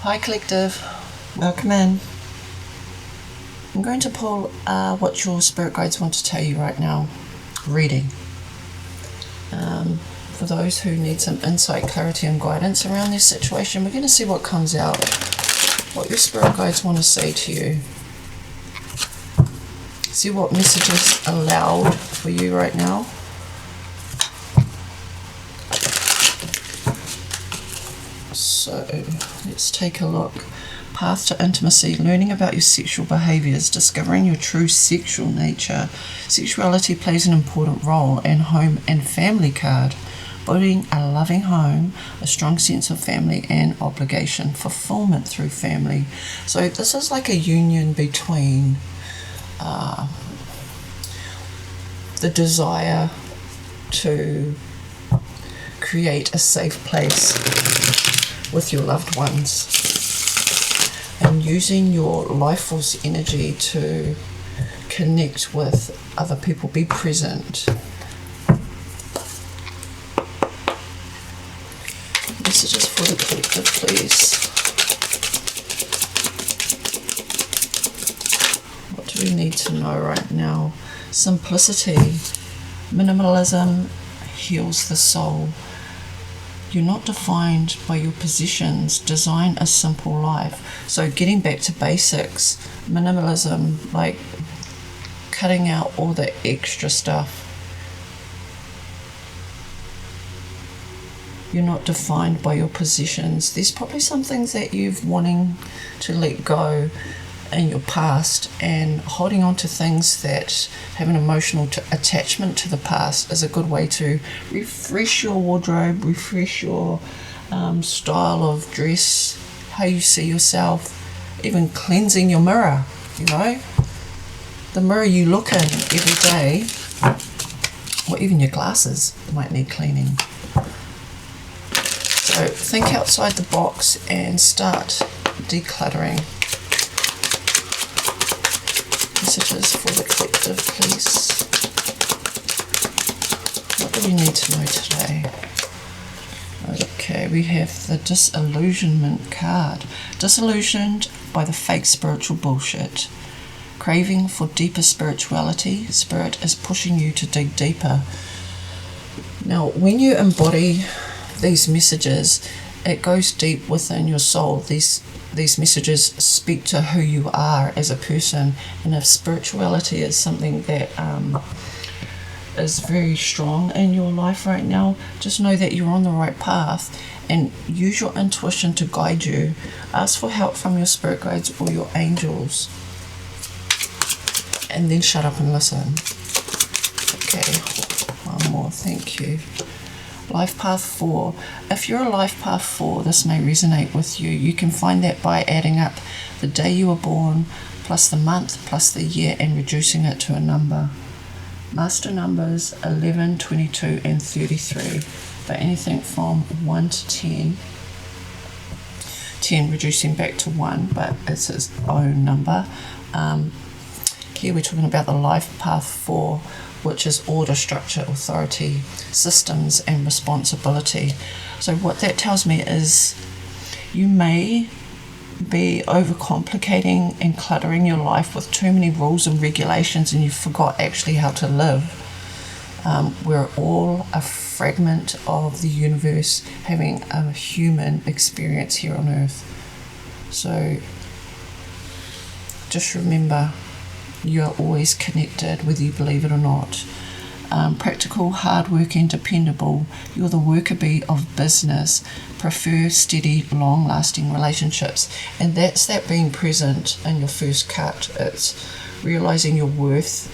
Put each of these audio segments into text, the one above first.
Hi Collective, welcome in. I'm going to pull what your spirit guides want to tell you right now. Reading. For those who need some insight, clarity and guidance around this situation, we're going to see what comes out, what your spirit guides want to say to you. See what messages are allowed for you right now. So let's take a look. Path to intimacy, learning about your sexual behaviours, discovering your true sexual nature. Sexuality plays an important role in home and family card. Building a loving home, a strong sense of family and obligation, fulfillment through family. So this is like a union between the desire to create a safe place with your loved ones and using your life force energy to connect with other people, be present. Messages for the collective, please. What do we need to know right now? Simplicity, minimalism heals the soul. You're not defined by your positions. Design a simple life. So getting back to basics, minimalism, like cutting out all the extra stuff. You're not defined by your positions. There's probably some things that you've wanting to let go in your past, and holding on to things that have an emotional attachment to the past is a good way to refresh your wardrobe, refresh your style of dress, how you see yourself, even cleansing your mirror, you know, the mirror you look in every day, or even your glasses might need cleaning. So think outside the box and start decluttering. Messages for the collective, please. What do we need to know today? Okay, we have the disillusionment card. Disillusioned by the fake spiritual bullshit. Craving for deeper spirituality. Spirit is pushing you to dig deeper. Now, when you embody these messages, it goes deep within your soul. These messages speak to who you are as a person, and if spirituality is something that is very strong in your life right now, just know that you're on the right path and use your intuition to guide you. Ask for help from your spirit guides or your angels, and then shut up and listen. Okay, one more, thank you. Life Path 4. If you're a Life Path 4, this may resonate with you. You can find that by adding up the day you were born, plus the month, plus the year, and reducing it to a number. Master numbers 11, 22, and 33. But anything from 1 to 10. 10 reducing back to 1, but it's its own number. Here we're talking about the Life Path 4, which is order, structure, authority, systems, and responsibility. So what that tells me is you may be overcomplicating and cluttering your life with too many rules and regulations, and you forgot actually how to live. We're all a fragment of the universe having a human experience here on Earth. So just remember, you are always connected, whether you believe it or not. Practical, hardworking, dependable. You're the worker bee of business. Prefer steady, long-lasting relationships. And that's that being present in your first cut. It's realizing your worth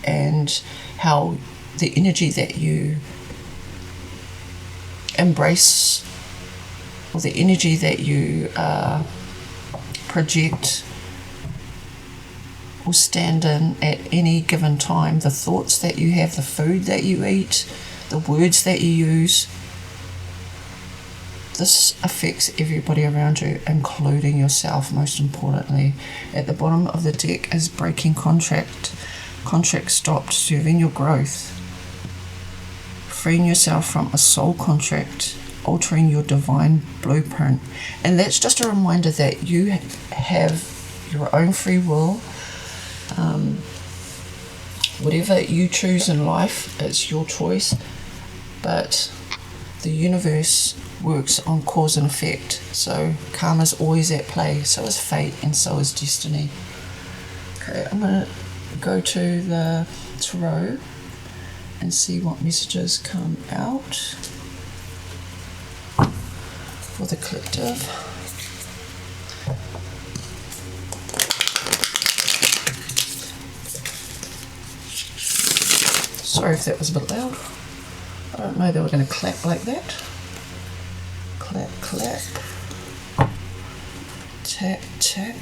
and how the energy that you embrace, or the energy that you project or stand in at any given time, the thoughts that you have, the food that you eat, the words that you use. This affects everybody around you, including yourself, most importantly. At the bottom of the deck is breaking contract. Contract stopped serving your growth. Freeing yourself from a soul contract altering your divine blueprint. And that's just a reminder that you have your own free will. Whatever you choose in life, it's your choice. But the universe works on cause and effect. So karma's always at play. So is fate, and so is destiny. Okay, I'm going to go to the tarot and see what messages come out for the collective. Sorry if that was a bit loud. I don't know they were going to clap like that. Clap, clap. Tap, tap.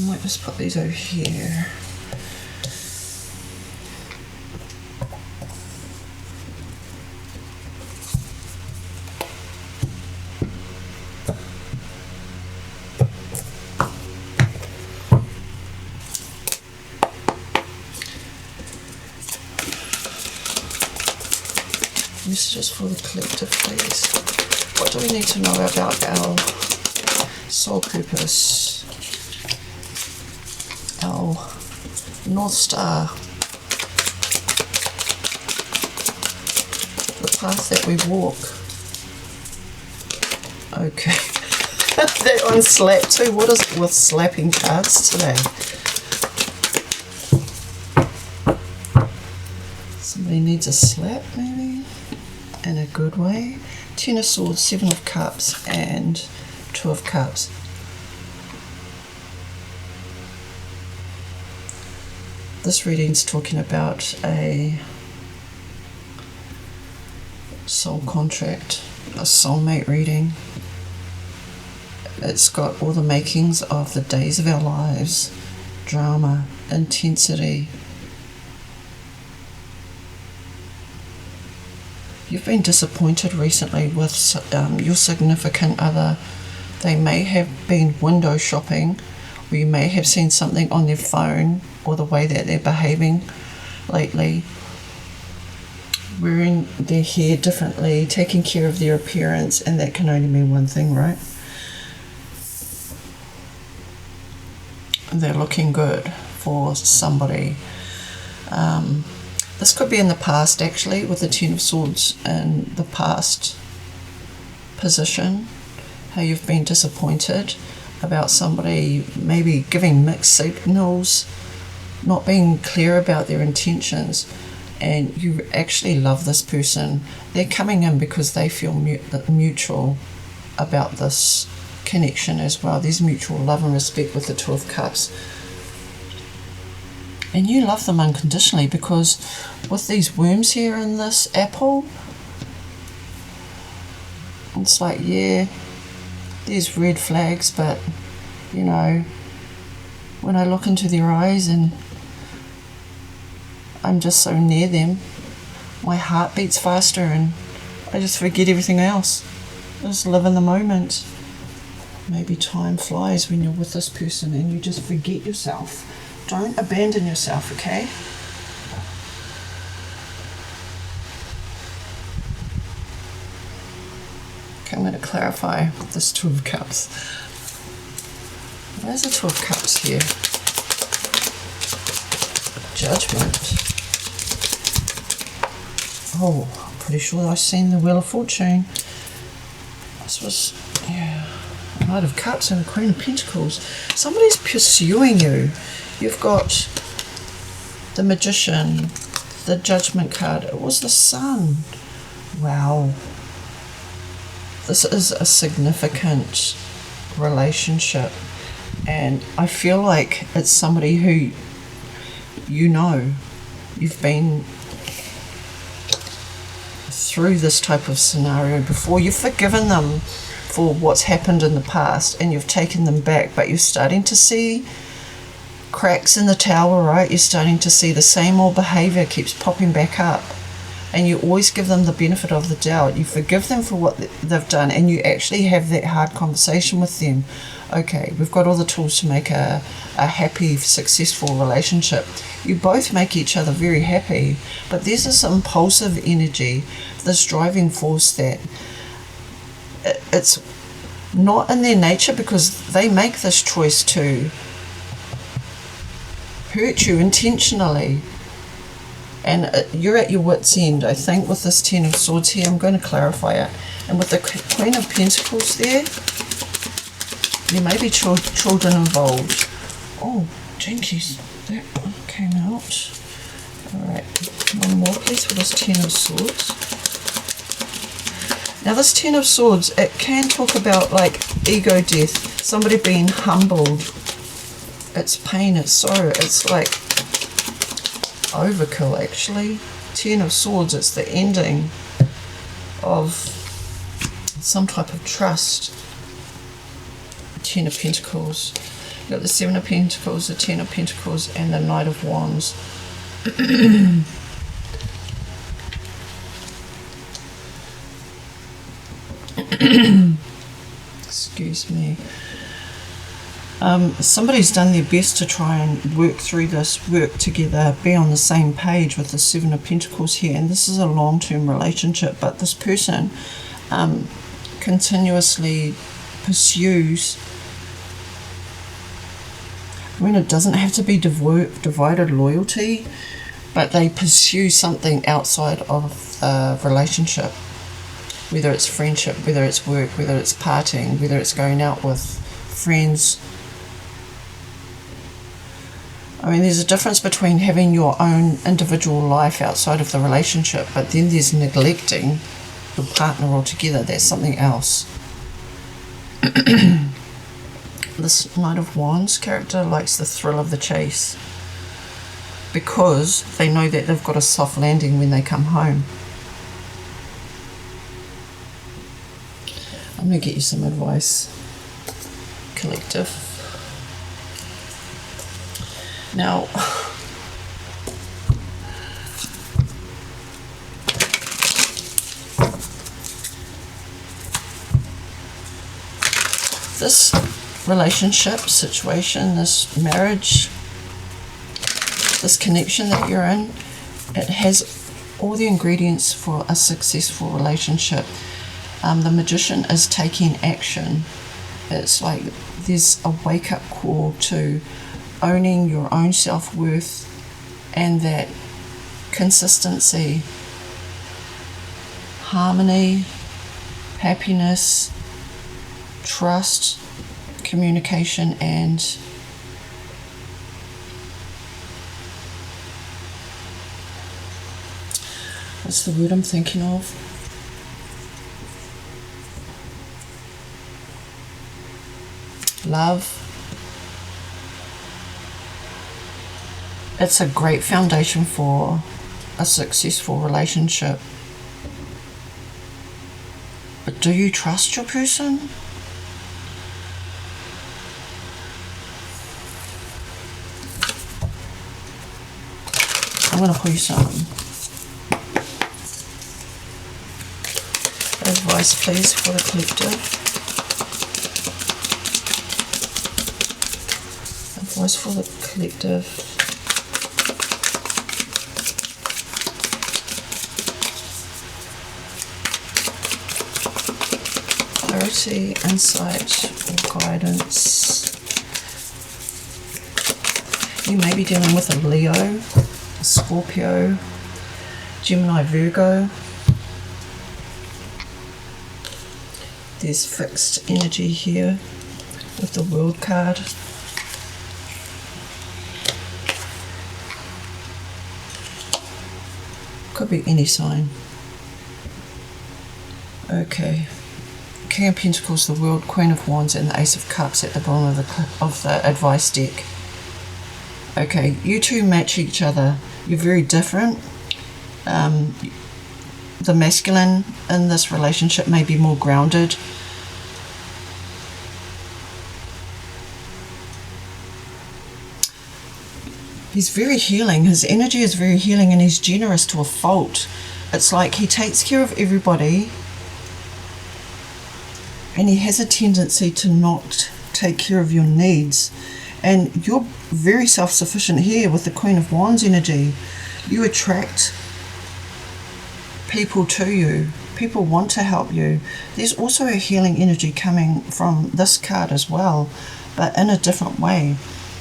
Might just put these over here. Messages for the collective, please. What do we need to know about our soul purpose? Our North Star. The path that we walk. Okay. That one slapped too. What is it with slapping cards today? Somebody needs a slap, maybe? In a good way. 10 of Swords, 7 of Cups, and 2 of Cups. This reading's talking about a soul contract, a soulmate reading. It's got all the makings of the days of our lives, drama, intensity. You've been disappointed recently with your significant other. They may have been window shopping, or you may have seen something on their phone, or the way that they're behaving lately, wearing their hair differently, taking care of their appearance, and that can only mean one thing, right? They're looking good for somebody. This could be in the past, actually, with the 10 of Swords in the past position, how you've been disappointed about somebody maybe giving mixed signals, not being clear about their intentions, and you actually love this person. They're coming in because they feel mutual about this connection as well. There's mutual love and respect with the 2 of Cups. And you love them unconditionally, because with these worms here in this apple, it's like, yeah, there's red flags, but, you know, when I look into their eyes and I'm just so near them, my heart beats faster and I just forget everything else. I just live in the moment. Maybe time flies when you're with this person and you just forget yourself. Don't abandon yourself, okay? Okay, I'm going to clarify this 2 of Cups. Where's the 2 of Cups here? Judgment. Oh, I'm pretty sure I've seen the Wheel of Fortune. This was, yeah, Knight of Cups and the Queen of Pentacles. Somebody's pursuing you. You've got the Magician, the Judgment card. It was the Sun. Wow. This is a significant relationship. And I feel like it's somebody who, you know, you've been through this type of scenario before. You've forgiven them for what's happened in the past and you've taken them back, but you're starting to see cracks in the tower, right? You're starting to see the same old behaviour keeps popping back up, and you always give them the benefit of the doubt. You forgive them for what they've done, and you actually have that hard conversation with them Okay, we've got all the tools to make a happy, successful relationship. You both make each other very happy, but there's this impulsive energy, this driving force that it's not in their nature, because they make this choice to hurt you intentionally. And you're at your wit's end, I think, with this Ten of Swords here. I'm going to clarify it. And with the Queen of Pentacles there may be children involved. Oh, jinkies, that came out. Alright, one more please for this Ten of Swords. Now this Ten of Swords, it can talk about like ego death, somebody being humbled. It's pain, it's sorrow, it's like overkill actually. Ten of Swords, it's the ending of some type of trust. Ten of Pentacles. You've got the Seven of Pentacles, the Ten of Pentacles, and the Knight of Wands. Excuse me. Somebody's done their best to try and work through this, work together, be on the same page with the Seven of Pentacles here, and this is a long-term relationship, but this person continuously pursues. I mean, it doesn't have to be divided loyalty, but they pursue something outside of the relationship, whether it's friendship, whether it's work, whether it's partying, whether it's going out with friends. I mean, there's a difference between having your own individual life outside of the relationship, but then there's neglecting your partner altogether. That's something else. This Knight of Wands character likes the thrill of the chase, because they know that they've got a soft landing when they come home. I'm going to get you some advice, collective. Now, this relationship situation, this marriage, this connection that you're in, it has all the ingredients for a successful relationship. The Magician is taking action. It's like there's a wake-up call to owning your own self-worth and that consistency, harmony, happiness, trust, communication, and what's the word I'm thinking of? Love. It's a great foundation for a successful relationship. But do you trust your person? I'm going to pull you some advice, please, for the collective. Advice for the collective. Clarity, insight, or guidance. You may be dealing with a Leo, a Scorpio, Gemini, Virgo. There's fixed energy here with the World card. Could be any sign. Okay. King of Pentacles, the World, Queen of Wands, and the Ace of Cups at the bottom of the advice deck. Okay, you two match each other. You're very different. The masculine in this relationship may be more grounded. He's very healing. His energy is very healing, and he's generous to a fault. It's like he takes care of everybody, and he has a tendency to not take care of your needs. And you're very self-sufficient here with the Queen of Wands energy. You attract people to you. People want to help you. There's also a healing energy coming from this card as well, but in a different way.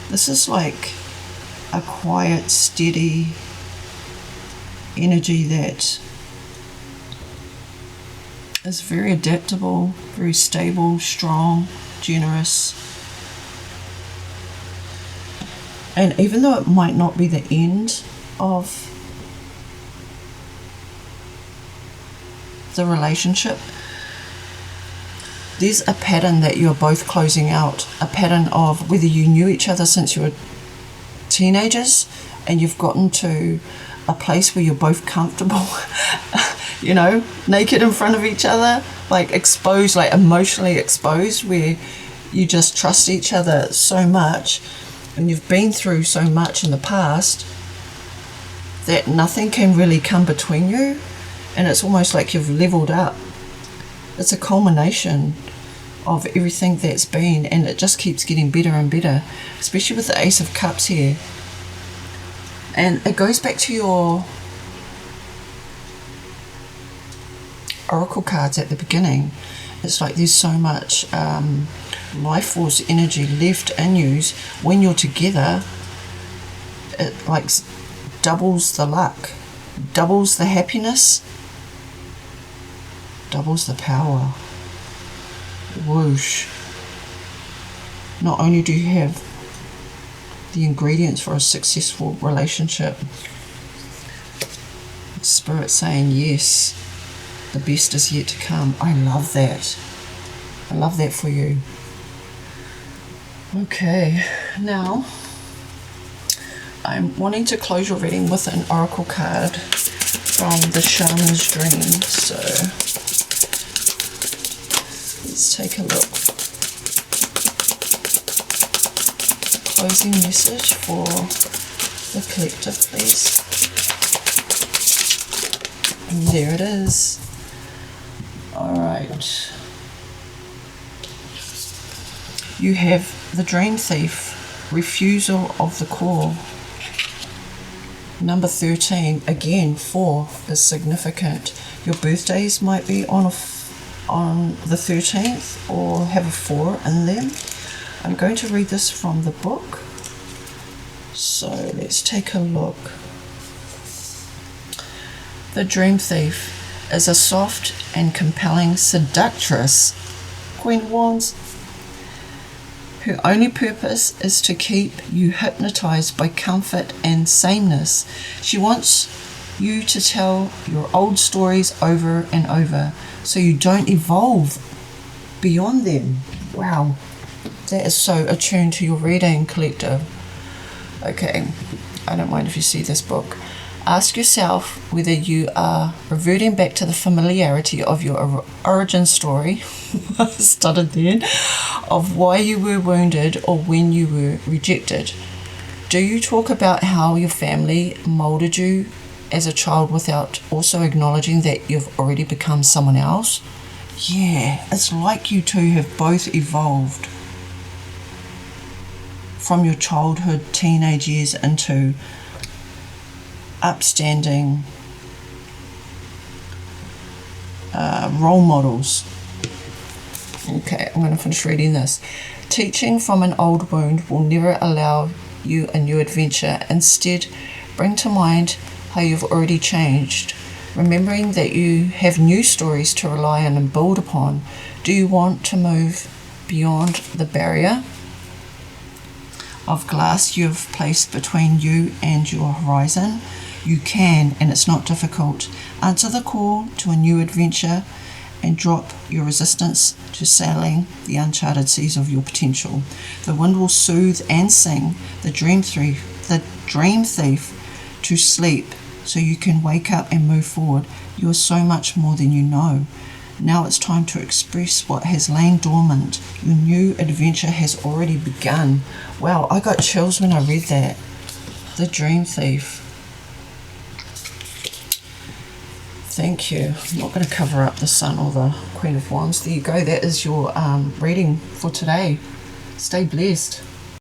This is like a quiet, steady energy that is very adaptable, very stable, strong, generous. And even though it might not be the end of the relationship, there's a pattern that you're both closing out, a pattern of whether you knew each other since you were teenagers and you've gotten to a place where you're both comfortable, you know, naked in front of each other, like exposed, like emotionally exposed, where you just trust each other so much and you've been through so much in the past that nothing can really come between you, and it's almost like you've leveled up. It's a culmination of everything that's been, and it just keeps getting better and better, especially with the Ace of Cups here. And it goes back to your oracle cards at the beginning. It's like there's so much life force energy left in you. When you're together, it like doubles the luck, doubles the happiness, doubles the power. Whoosh. Not only do you have the ingredients for a successful relationship, Spirit saying yes, the best is yet to come. I love that. I love that for you. Okay, now I'm wanting to close your reading with an oracle card from the Shaman's Dream. So let's take a look. Closing message for the collective, please. And there it is. Alright. You have the Dream Thief, refusal of the call. Number 13, again, 4 is significant. Your birthdays might be on the 13th or have a 4 in them. I'm going to read this from the book. So let's take a look. The Dream Thief is a soft and compelling seductress, Queen of Wands, her only purpose is to keep you hypnotized by comfort and sameness. She wants you to tell your old stories over and over so you don't evolve beyond them. Wow, that is so attuned to your reading, collective. Okay, I don't mind if you see this book. Ask yourself whether you are reverting back to the familiarity of your origin story, I stuttered then, of why you were wounded or when you were rejected. Do you talk about how your family molded you as a child without also acknowledging that you've already become someone else? Yeah, it's like you two have both evolved from your childhood, teenage years into upstanding role models. Okay, I'm going to finish reading this. Teaching from an old wound will never allow you a new adventure. Instead, bring to mind how you've already changed, remembering that you have new stories to rely on and build upon. Do you want to move beyond the barrier of glass you've placed between you and your horizon? You can, and it's not difficult. Answer the call to a new adventure and drop your resistance to sailing the uncharted seas of your potential. The wind will soothe and sing the dream thief to sleep so you can wake up and move forward. You are so much more than you know. Now it's time to express what has lain dormant. Your new adventure has already begun. Wow, I got chills when I read that. The Dream Thief. Thank you. I'm not going to cover up the Sun or the Queen of Wands. There you go. That is your reading for today. Stay blessed.